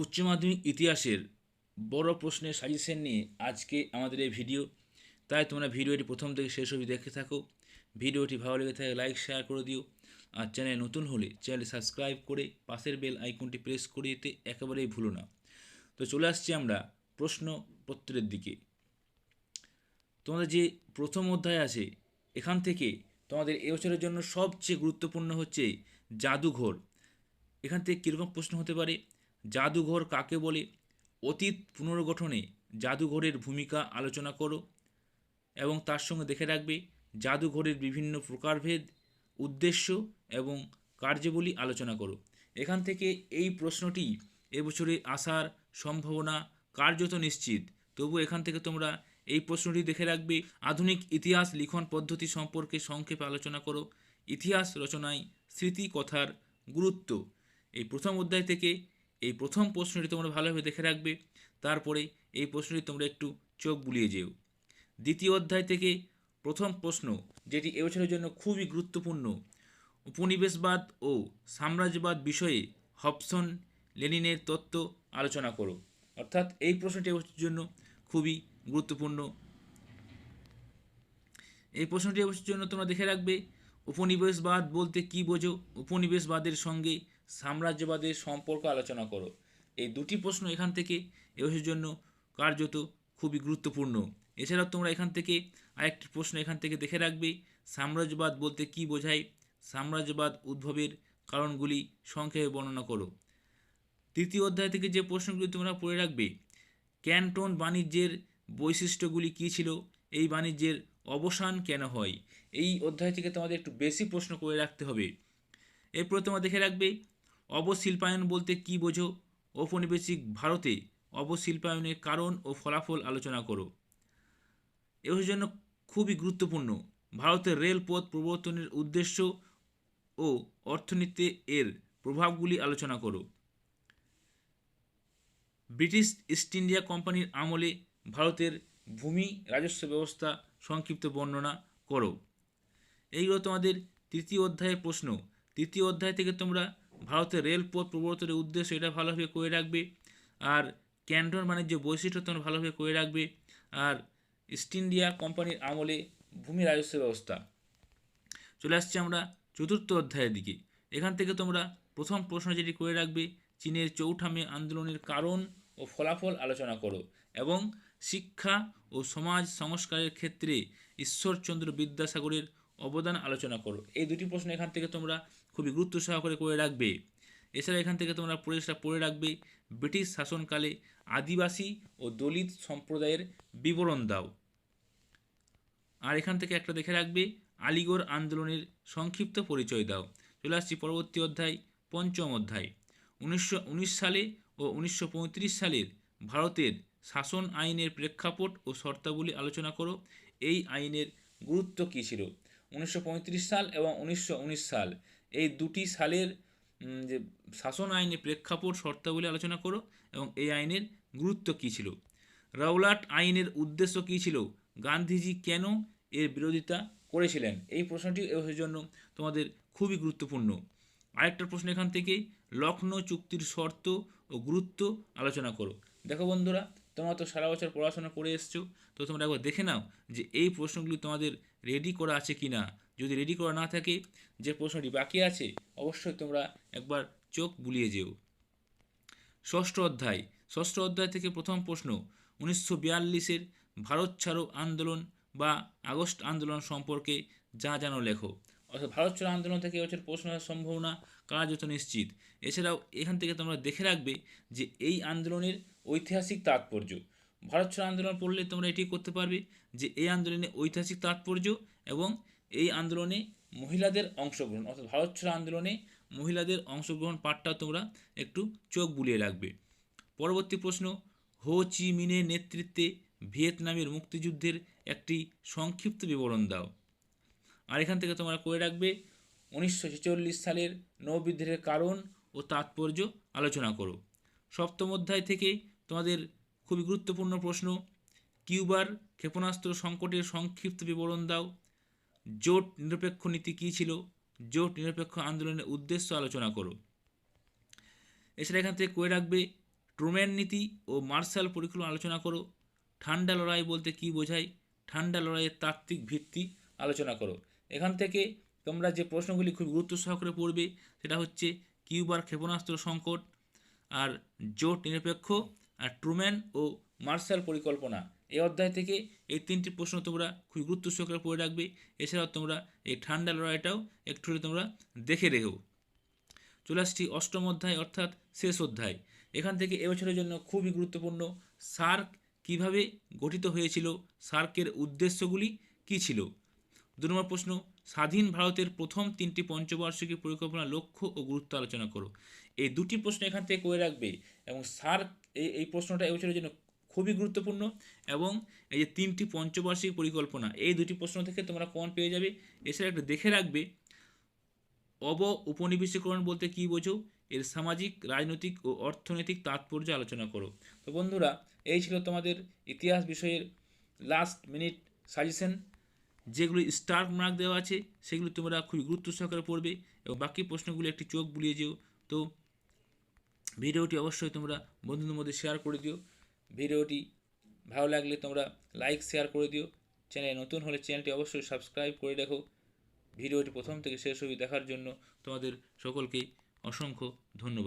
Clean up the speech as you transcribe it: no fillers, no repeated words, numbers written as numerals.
উচ্চ মাধ্যমিক ইতিহাসের বড় প্রশ্নের সাজেশন নিয়ে আজকে আমাদের এই ভিডিও। তাই তোমরা ভিডিওটি প্রথম থেকে শেষ অবধি দেখে থাকো। ভিডিওটি ভালো লেগে থাকে লাইক শেয়ার করে দিও, আর চ্যানেল নতুন হলে চ্যানেলটি সাবস্ক্রাইব করে পাশের বেল আইকনটি প্রেস করে দিতে একেবারেই ভুলো না। তো চলে আসছি আমরা প্রশ্নপত্রের দিকে। তোমাদের যে প্রথম অধ্যায় আছে, এখান থেকে তোমাদের এবছরের জন্য সবচেয়ে গুরুত্বপূর্ণ হচ্ছে জাদুঘর। এখান থেকে কীরকম প্রশ্ন হতে পারে? জাদুঘর কাকে বলে? অতীত পুনর্গঠনে জাদুঘরের ভূমিকা আলোচনা করো, এবং তার সঙ্গে দেখে রাখবে জাদুঘরের বিভিন্ন প্রকারভেদ, উদ্দেশ্য এবং কার্যাবলী আলোচনা করো। এখান থেকে এই প্রশ্নটি এবছরে আসার সম্ভাবনা কার্যত নিশ্চিত। তবু এখান থেকে তোমরা এই প্রশ্নটি দেখে রাখবে। আধুনিক ইতিহাস লিখন পদ্ধতি সম্পর্কে সংক্ষেপে আলোচনা করো। ইতিহাস রচনায় স্মৃতিকথার গুরুত্ব। এই প্রথম অধ্যায় থেকে এই প্রথম প্রশ্নটি তোমরা ভালোভাবে দেখে রাখবে। তারপরে এই প্রশ্নটি তোমরা একটু চোখ বুলিয়ে যেও। দ্বিতীয় অধ্যায় থেকে প্রথম প্রশ্ন, যেটি এবছরের জন্য খুবই গুরুত্বপূর্ণ, উপনিবেশবাদ ও সাম্রাজ্যবাদ বিষয়ে হবসন লেনিনের তত্ত্ব আলোচনা করো। অর্থাৎ এই প্রশ্নটি এবছরের জন্য খুবই গুরুত্বপূর্ণ। এই প্রশ্নটি এবছরের জন্য তোমরা দেখে রাখবে, উপনিবেশবাদ বলতে কী বোঝো? উপনিবেশবাদের সঙ্গে সাম্রাজ্যবাদের সম্পর্ক আলোচনা করো। এই দুটি প্রশ্ন এখান থেকে এবছরের জন্য কার্যত খুবই গুরুত্বপূর্ণ। এছাড়াও তোমরা এখান থেকে আরেকটি প্রশ্ন এখান থেকে দেখে রাখবে, সাম্রাজ্যবাদ বলতে কী বোঝায়? সাম্রাজ্যবাদ উদ্ভবের কারণগুলি সংক্ষেপে বর্ণনা করো। তৃতীয় অধ্যায় থেকে যে প্রশ্নগুলি তোমরা পড়ে রাখবে, ক্যান্টন বাণিজ্যের বৈশিষ্ট্যগুলি কী ছিল? এই বাণিজ্যের অবসান কেন হয়? এই অধ্যায় থেকে তোমাদের একটু বেশি প্রশ্ন করে রাখতে হবে। এরপরে তোমরা দেখে রাখবে, অবশিল্পায়ন বলতে কী বোঝো? ঔপনিবেশিক ভারতে অবশিল্পায়নের কারণ ও ফলাফল আলোচনা করো। এর জন্য খুবই গুরুত্বপূর্ণ, ভারতের রেলপথ প্রবর্তনের উদ্দেশ্য ও অর্থনীতিতে এর প্রভাবগুলি আলোচনা করো। ব্রিটিশ ইস্ট ইন্ডিয়া কোম্পানির আমলে ভারতের ভূমি রাজস্ব ব্যবস্থা সংক্ষিপ্ত বর্ণনা করো। এইগুলো তোমাদের তৃতীয় অধ্যায়ের প্রশ্ন। তৃতীয় অধ্যায় থেকে তোমরা ভারতের রেলপথ প্রবর্তনের উদ্দেশ্য এটা ভালোভাবে করে রাখবে, আর ক্যান্টন বাণিজ্য বৈশিষ্ট্য তোমরা ভালোভাবে করে রাখবে, আর ইস্ট ইন্ডিয়া কোম্পানির আমলে ভূমি রাজস্ব ব্যবস্থা। চলে আসছি আমরা চতুর্থ অধ্যায়ের দিকে। এখান থেকে তোমরা প্রথম প্রশ্ন যেটি করে রাখবে, চীনের চৌঠা মে আন্দোলনের কারণ ও ফলাফল আলোচনা করো, এবং শিক্ষা ও সমাজ সংস্কারের ক্ষেত্রে ঈশ্বরচন্দ্র বিদ্যাসাগরের অবদান আলোচনা করো। এই দুটি প্রশ্ন এখান থেকে তোমরা খুবই গুরুত্ব সহকারে করে রাখবে। এছাড়া এখান থেকে তোমরা পড়ে রাখবে, ব্রিটিশ শাসনকালে আদিবাসী ও দলিত সম্প্রদায়ের বিবরণ দাও। আর এখান থেকে একটা দেখে রাখবে, আলিগড় আন্দোলনের সংক্ষিপ্ত পরিচয় দাও। চলে আসছি পরবর্তী অধ্যায়, পঞ্চম অধ্যায়। 1919 সালে ও 1935 সালের ভারতের শাসন আইনের প্রেক্ষাপট ও শর্তাবলী আলোচনা করো। এই আইনের গুরুত্ব কী ছিল? 1935 সাল এবং 1919 সাল, এই দুটি সালের যে শাসন আইনের প্রেক্ষাপট শর্তাবলী আলোচনা করো, এবং এই আইনের গুরুত্ব কী ছিল। রাওলাট আইনের উদ্দেশ্য কী ছিল? গান্ধীজি কেন এর বিরোধিতা করেছিলেন? এই প্রশ্নটি এর জন্য তোমাদের খুবই গুরুত্বপূর্ণ। আরেকটা প্রশ্ন এখান থেকে, লখনৌ চুক্তির শর্ত ও গুরুত্ব আলোচনা করো। দেখো বন্ধুরা, তোমরা তো সারা বছর পড়াশোনা করে এসছো, তো তোমরা একবার দেখে নাও যে এই প্রশ্নগুলি তোমাদের রেডি করা আছে কি না। যদি রেডি করা না থাকে, যে প্রশ্নটি বাকি আছে, অবশ্যই তোমরা একবার চোখ বুলিয়ে যেও। ষষ্ঠ অধ্যায় থেকে প্রথম প্রশ্ন, 1942-এর ভারত ছাড়ো আন্দোলন বা আগস্ট আন্দোলন সম্পর্কে যা জানো লেখো। অর্থাৎ ভারত ছাড়ো আন্দোলন থেকে এবছর প্রশ্ন আসার সম্ভাবনা কার্যত নিশ্চিত। এছাড়াও এখান থেকে তোমরা দেখে রাখবে যে এই আন্দোলনের ঐতিহাসিক তাৎপর্য। ভারত ছাড়ো আন্দোলন পড়লে তোমরা এটি করতে পারবে যে এই আন্দোলনে ঐতিহাসিক তাৎপর্য, এবং এই আন্দোলনে মহিলাদের অংশগ্রহণ, অর্থাৎ ভারত ছাড়ো আন্দোলনে মহিলাদের অংশগ্রহণ পাঠটাও তোমরা একটু চোখ বুলিয়ে রাখবে। পরবর্তী প্রশ্ন, হো চি মিনের নেতৃত্বে ভিয়েতনামের মুক্তিযুদ্ধের একটি সংক্ষিপ্ত বিবরণ দাও। আর এখান থেকে তোমরা করে রাখবে, 1946 সালের নৌবিদ্রোহের কারণ ও তাৎপর্য আলোচনা করো। সপ্তম অধ্যায় থেকে তোমাদের খুবই গুরুত্বপূর্ণ প্রশ্ন, কিউবার ক্ষেপণাস্ত্র সংকটের সংক্ষিপ্ত বিবরণ দাও। জোট নিরপেক্ষ নীতি কী ছিল? জোট নিরপেক্ষ আন্দোলনের উদ্দেশ্য আলোচনা করো। এছাড়া এখান থেকে করে রাখবে, ট্রুম্যান নীতি ও মার্শাল পরিকল্পনা আলোচনা করো। ঠান্ডা লড়াই বলতে কী বোঝায়? ঠান্ডা লড়াইয়ের তাত্ত্বিক ভিত্তি আলোচনা করো। এখান থেকে তোমরা যে প্রশ্নগুলি খুব গুরুত্ব সহকারে পড়বে সেটা হচ্ছে কিউবার ক্ষেপণাস্ত্র সংকট, আর জোট নিরপেক্ষ, আর ট্রুম্যান ও মার্শাল পরিকল্পনা। এই অধ্যায় থেকে এই তিনটি প্রশ্ন তোমরা খুব গুরুত্ব সহকারে পড়ে রাখবে। এছাড়াও তোমরা এই ঠান্ডা লড়াইটাও একটু হলে তোমরা দেখে রেখো। চলে আসছি অষ্টম অধ্যায় অর্থাৎ শেষ অধ্যায়। এখান থেকে এবছরের জন্য খুবই গুরুত্বপূর্ণ, সার্ক কিভাবে গঠিত হয়েছিল, সার্কের উদ্দেশ্যগুলি কী ছিল। 2 নম্বর প্রশ্ন, স্বাধীন ভারতের প্রথম 3টি পঞ্চবার্ষিকী পরিকল্পনার লক্ষ্য ও গুরুত্ব আলোচনা করো। এই দুটি প্রশ্ন এখান থেকে করে রাখবে এবং সার্ক এই প্রশ্নটা এবছরের জন্য খুবই গুরুত্বপূর্ণ। এবং এই যে 3টি পঞ্চবার্ষিক পরিকল্পনা, এই দুটি প্রশ্ন থেকে তোমরা কমন পেয়ে যাবে। এছাড়া একটু দেখে রাখবে উপনিবেশীকরণ বলতে কী বোঝো, এর সামাজিক, রাজনৈতিক ও অর্থনৈতিক তাৎপর্য আলোচনা করো। তো বন্ধুরা, এই ছিল তোমাদের ইতিহাস বিষয়ের লাস্ট মিনিট সাজেশন। যেগুলি স্টার মার্ক দেওয়া আছে সেগুলি তোমরা খুবই গুরুত্ব সহকারে পড়বে এবং বাকি প্রশ্নগুলি একটি চোখ বুলিয়ে যেও। তো ভিডিওটি অবশ্যই তোমরা বন্ধুদের মধ্যে শেয়ার করে দিও। ভিডিওটি ভালো লাগলে তোমরা লাইক শেয়ার করে দিও। চ্যানেলে নতুন হলে চ্যানেলটি অবশ্যই সাবস্ক্রাইব করে রাখো। ভিডিওটি প্রথম থেকে শেষ অবধি দেখার জন্য তোমাদের সকলকে অসংখ্য ধন্যবাদ।